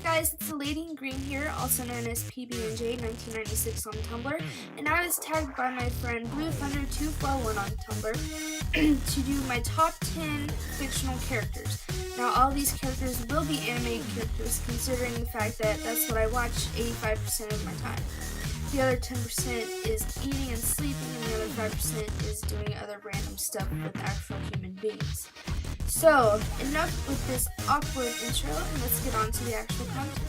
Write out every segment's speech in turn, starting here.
Guys, it's the Lady in Green here, also known as PB&J 1996 on Tumblr, and I was tagged by my friend Blue Thunder 241 on Tumblr to do my top 10 fictional characters. Now, all these characters will be animated characters, considering the fact that that's what I watch 85% of my time. The other 10% is eating and sleeping, and the other 5% is doing other random stuff with actual human beings. So, enough with this awkward intro, and let's get on to the actual content.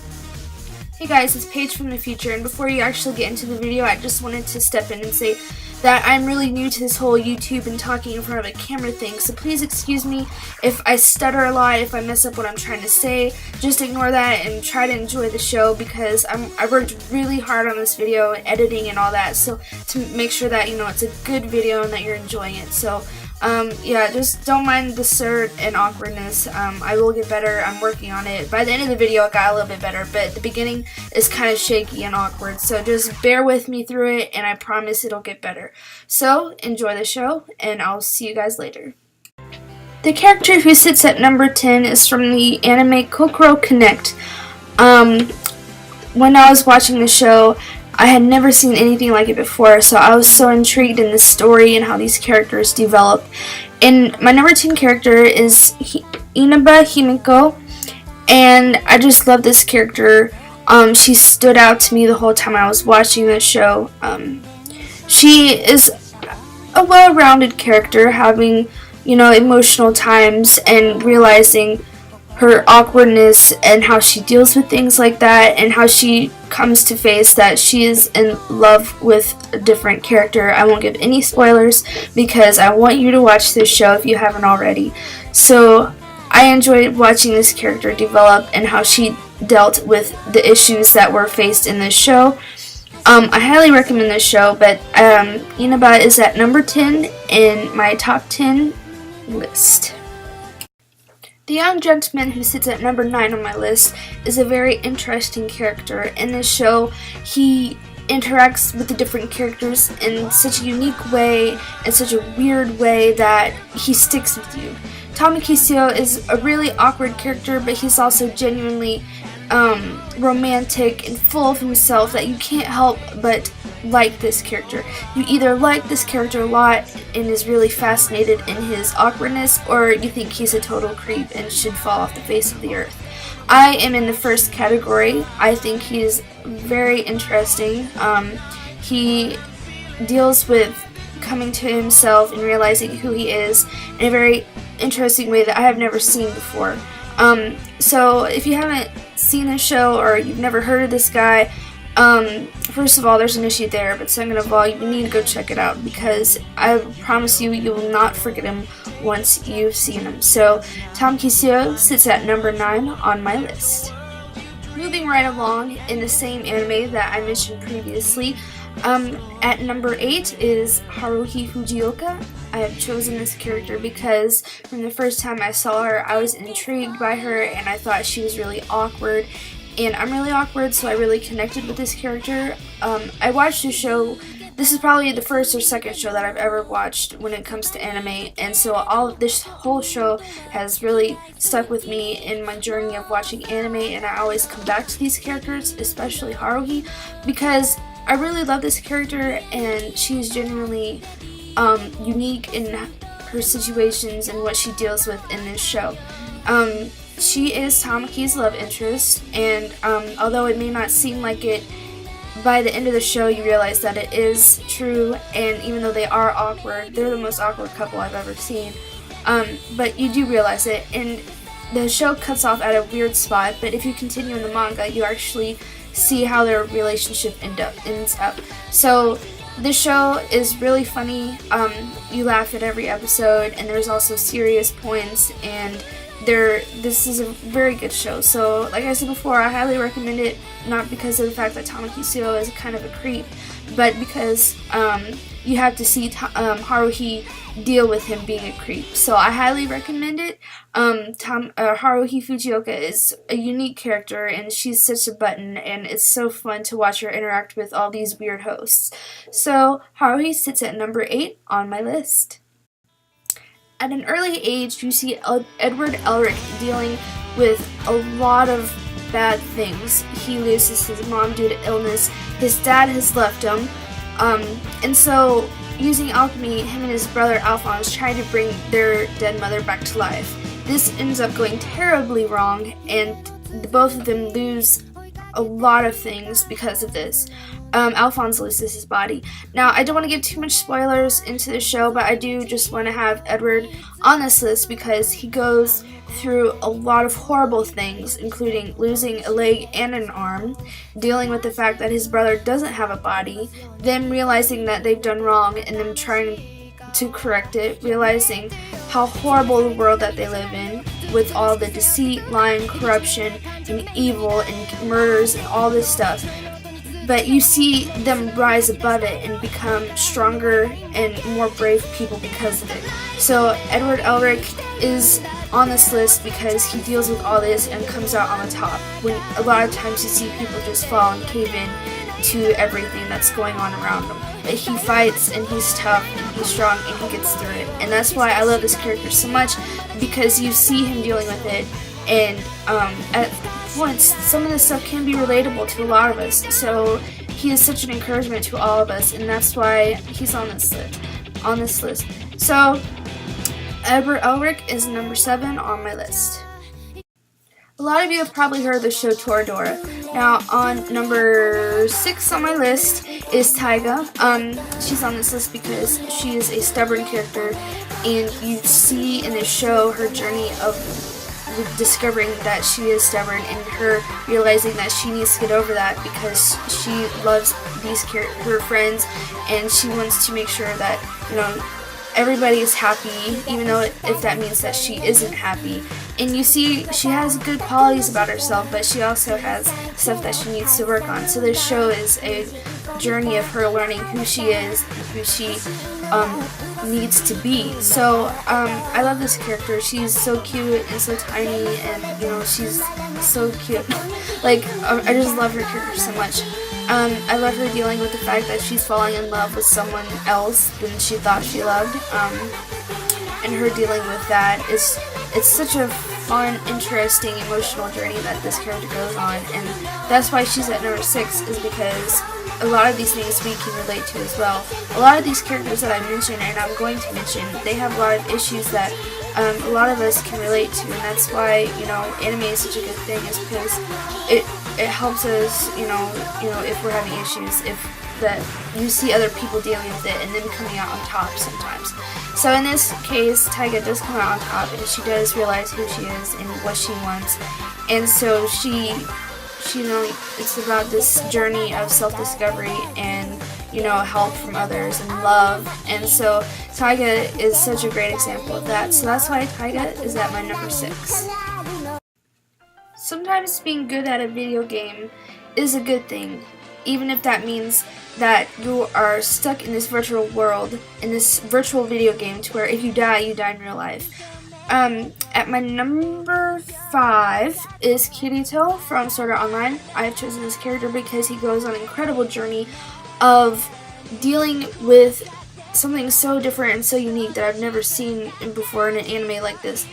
Hey guys, it's Paige from the future, and before you actually get into the video, I just wanted to step in and say that I'm really new to this whole YouTube and talking in front of a camera thing, so please excuse me if I stutter a lot, if I mess up what I'm trying to say. Just ignore that and try to enjoy the show, because I worked really hard on this video, editing and all that, so to make sure that, you know, it's a good video and that you're enjoying it. So yeah, just don't mind the start and awkwardness. I will get better. I'm working on it. By the end of the video, it got a little bit better, but the beginning is kind of shaky and awkward, so just bear with me through it, and I promise it'll get better. So, enjoy the show, and I'll see you guys later. The character who sits at number 10 is from the anime Kokoro Connect. When I was watching the show, I had never seen anything like it before, so I was so intrigued in the story and how these characters develop. And my number 10 character is Inaba Himiko, and I just love this character. She stood out to me the whole time I was watching the show. She is a well-rounded character, having, you know, emotional times and realizing her awkwardness and how she deals with things like that, and how she comes to face that she is in love with a different character. I won't give any spoilers because I want you to watch this show if you haven't already. So I enjoyed watching this character develop and how she dealt with the issues that were faced in this show. I highly recommend this show, but Inaba is at number 10 in my top 10 list. The young gentleman who sits at number 9 on my list is a very interesting character. In this show, he interacts with the different characters in such a unique way, in such a weird way, that he sticks with you. Tamakisio is a really awkward character, but he's also genuinely romantic and full of himself, that you can't help but like this character. You either like this character a lot and is really fascinated in his awkwardness, or you think he's a total creep and should fall off the face of the earth. I am in the first category. I think he's very interesting. He deals with coming to himself and realizing who he is in a very interesting way that I have never seen before. So if you haven't seen this show or you've never heard of this guy, first of all, there's an issue there, but second of all, you need to go check it out, because I promise you, you will not forget him once you've seen him. So, Tamakisio sits at number 9 on my list. Moving right along in the same anime that I mentioned previously, at number 8 is Haruhi Fujioka. I have chosen this character because from the first time I saw her, I was intrigued by her, and I thought she was really awkward. And I'm really awkward, so I really connected with this character. I watched the show. This is probably the first or second show that I've ever watched when it comes to anime, and so this whole show has really stuck with me in my journey of watching anime, and I always come back to these characters, especially Haruhi, because I really love this character, and she's genuinely unique in her situations and what she deals with in this show. She is Tamaki's love interest, and although it may not seem like it, by the end of the show you realize that it is true, and even though they are awkward, they're the most awkward couple I've ever seen, but you do realize it, and the show cuts off at a weird spot, but if you continue in the manga, you actually see how their relationship ends up. So this show is really funny. You laugh at every episode, and there's also serious points, and this is a very good show. So, like I said before, I highly recommend it, not because of the fact that Tamakisio is kind of a creep, but because you have to see Haruhi deal with him being a creep. So I highly recommend it. Haruhi Fujioka is a unique character, and she's such a button, and it's so fun to watch her interact with all these weird hosts. So Haruhi sits at number 8 on my list. At an early age, you see Edward Elric dealing with a lot of bad things. He loses his mom due to illness. His dad has left him. And so, using alchemy, him and his brother Alphonse try to bring their dead mother back to life. This ends up going terribly wrong, and both of them lose a lot of things because of this. Alphonse loses his body. Now, I don't want to give too much spoilers into the show, but I do just want to have Edward on this list because he goes through a lot of horrible things, including losing a leg and an arm, dealing with the fact that his brother doesn't have a body, them realizing that they've done wrong and them trying to correct it, realizing how horrible the world that they live in with all the deceit, lying, corruption, and evil and murders and all this stuff. But you see them rise above it and become stronger and more brave people because of it. So Edward Elric is on this list because he deals with all this and comes out on the top. When a lot of times you see people just fall and cave in to everything that's going on around them. But he fights and he's tough and he's strong and he gets through it. And that's why I love this character so much, because you see him dealing with it, and at points some of this stuff can be relatable to a lot of us. So he is such an encouragement to all of us, and that's why he's on this list. So Edward Elric is number 7 on my list. A lot of you have probably heard of the show Toradora. Now, on number 6 on my list is Taiga. She's on this list because she is a stubborn character, and you see in the show her journey of discovering that she is stubborn and her realizing that she needs to get over that because she loves her friends, and she wants to make sure that, you know, everybody is happy, even though if that means that she isn't happy. And you see she has good qualities about herself, but she also has stuff that she needs to work on. So this show is a journey of her learning who she is and who she needs to be. So I love this character. She's so cute and so tiny, and you know, she's so cute. Like, I just love her character so much. I love her dealing with the fact that she's falling in love with someone else than she thought she loved, and her dealing with that it's such a fun, interesting, emotional journey that this character goes on, and that's why she's at number 6, is because a lot of these things we can relate to as well. A lot of these characters that I mentioned and I'm going to mention, they have a lot of issues that a lot of us can relate to, and that's why, you know, anime is such a good thing, is because it helps us, you know, if we're having issues, if that you see other people dealing with it and then coming out on top sometimes. So in this case, Taiga does come out on top, and she does realize who she is and what she wants, and so she you know, it's about this journey of self-discovery and, you know, help from others and love, and so Taiga is such a great example of that. So that's why Taiga is at my number 6. Sometimes being good at a video game is a good thing, even if that means that you are stuck in this virtual world, in this virtual video game, to where if you die in real life. At my number 5 is Kirito from Sword Art Online. I have chosen this character because he goes on an incredible journey of dealing with something so different and so unique that I've never seen before in an anime like this.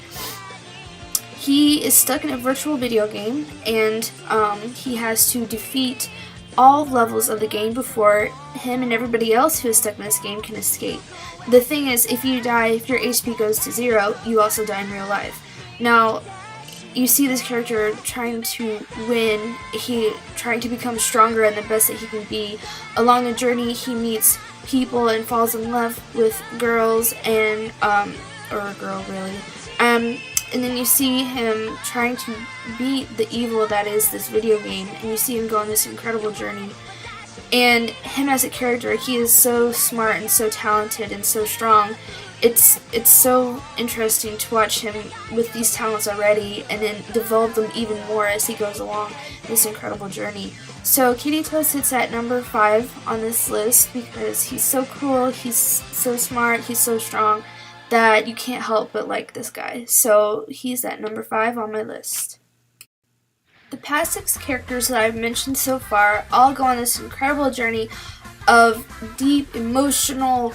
He is stuck in a virtual video game, and he has to defeat all levels of the game before him and everybody else who is stuck in this game can escape. The thing is, if you die, if your HP goes to 0, you also die in real life. Now, you see this character trying to win, trying to become stronger and the best that he can be. Along the journey, he meets people and falls in love with girls and, or a girl really. And then you see him trying to beat the evil that is this video game, and you see him go on this incredible journey. And him as a character, he is so smart and so talented and so strong. It's so interesting to watch him with these talents already, and then develop them even more as he goes along this incredible journey. So Kirito sits at number 5 on this list because he's so cool, he's so smart, he's so strong, that you can't help but like this guy. So he's at number 5 on my list. The past 6 characters that I've mentioned so far all go on this incredible journey of deep, emotional,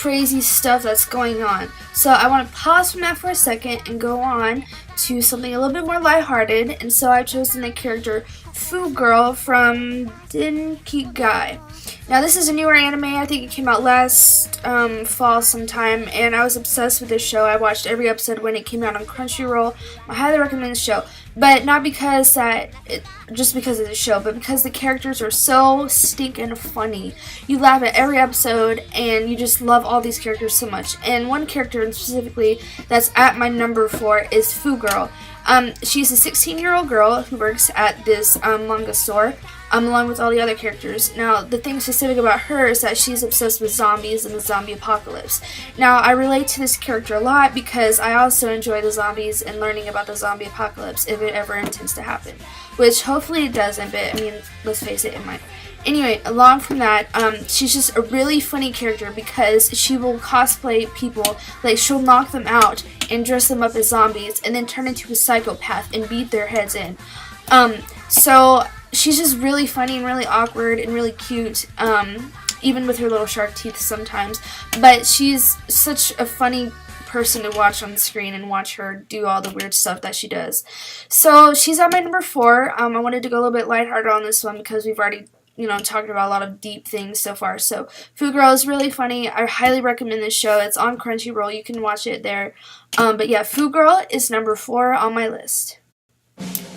crazy stuff that's going on. So I want to pause from that for a second and go on to something a little bit more lighthearted, and so I've chosen the character Foo Girl from Denkigai. Now this is a newer anime. I think it came out last fall sometime, and I was obsessed with this show. I watched every episode when it came out on Crunchyroll. I highly recommend the show, but not because just because of the show, but because the characters are so stinking funny. You laugh at every episode, and you just love all these characters so much. And one character specifically that's at my number 4 is Foo Girl. She's a 16-year-old girl who works at this manga store, along with all the other characters. Now, the thing specific about her is that she's obsessed with zombies and the zombie apocalypse. Now, I relate to this character a lot because I also enjoy the zombies and learning about the zombie apocalypse if it ever intends to happen. Which, hopefully it doesn't, but, I mean, let's face it, it might. Anyway, along from that, she's just a really funny character because she will cosplay people, like she'll knock them out and dress them up as zombies and then turn into a psychopath and beat their heads in. So she's just really funny and really awkward and really cute, even with her little shark teeth sometimes. But she's such a funny person to watch on the screen and watch her do all the weird stuff that she does. So she's at my number 4. I wanted to go a little bit lighthearted on this one because we've already talking about a lot of deep things so far. So Foo Girl is really funny. I highly recommend this show. It's on Crunchyroll. You can watch it there. But yeah, Foo Girl is number 4 on my list.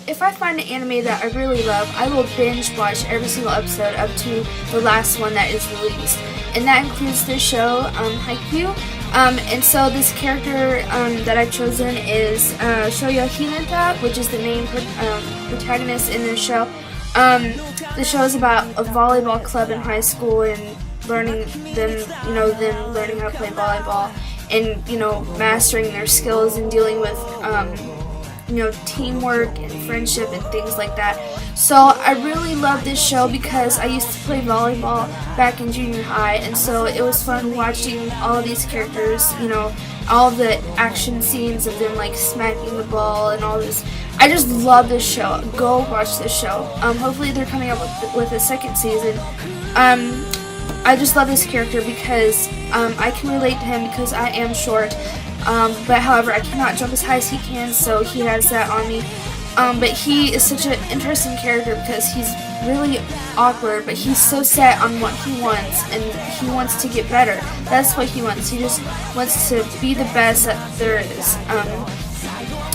If I find an anime that I really love, I will binge watch every single episode up to the last one that is released. And that includes this show, Haikyuu. And so this character that I've chosen is Shoya Hinata, which is the main protagonist in this show. The show is about a volleyball club in high school and learning them learning how to play volleyball and, mastering their skills and dealing with, teamwork and friendship and things like that. So I really love this show because I used to play volleyball back in junior high, and so it was fun watching all of these characters, all the action scenes of them like smacking the ball and all this. I just love this show. Go watch this show. Hopefully they're coming up with a second season. I just love this character because I can relate to him because I am short. But however, I cannot jump as high as he can, so he has that on me. But he is such an interesting character because he's really awkward, but he's so set on what he wants, and he wants to get better. That's what he wants. He just wants to be the best that there is.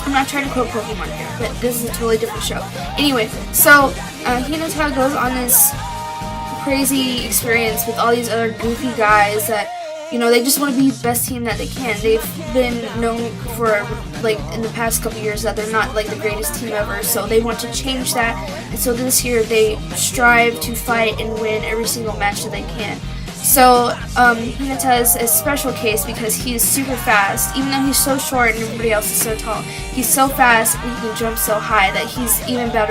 I'm not trying to quote Pokemon here, but this is a totally different show. Anyway, so Hinata goes on this crazy experience with all these other goofy guys that, they just want to be the best team that they can. They've been known for, in the past couple years that they're not, the greatest team ever, so they want to change that. And so this year they strive to fight and win every single match that they can. So, Hinata is a special case because he is super fast. Even though he's so short and everybody else is so tall, he's so fast and he can jump so high that he's even better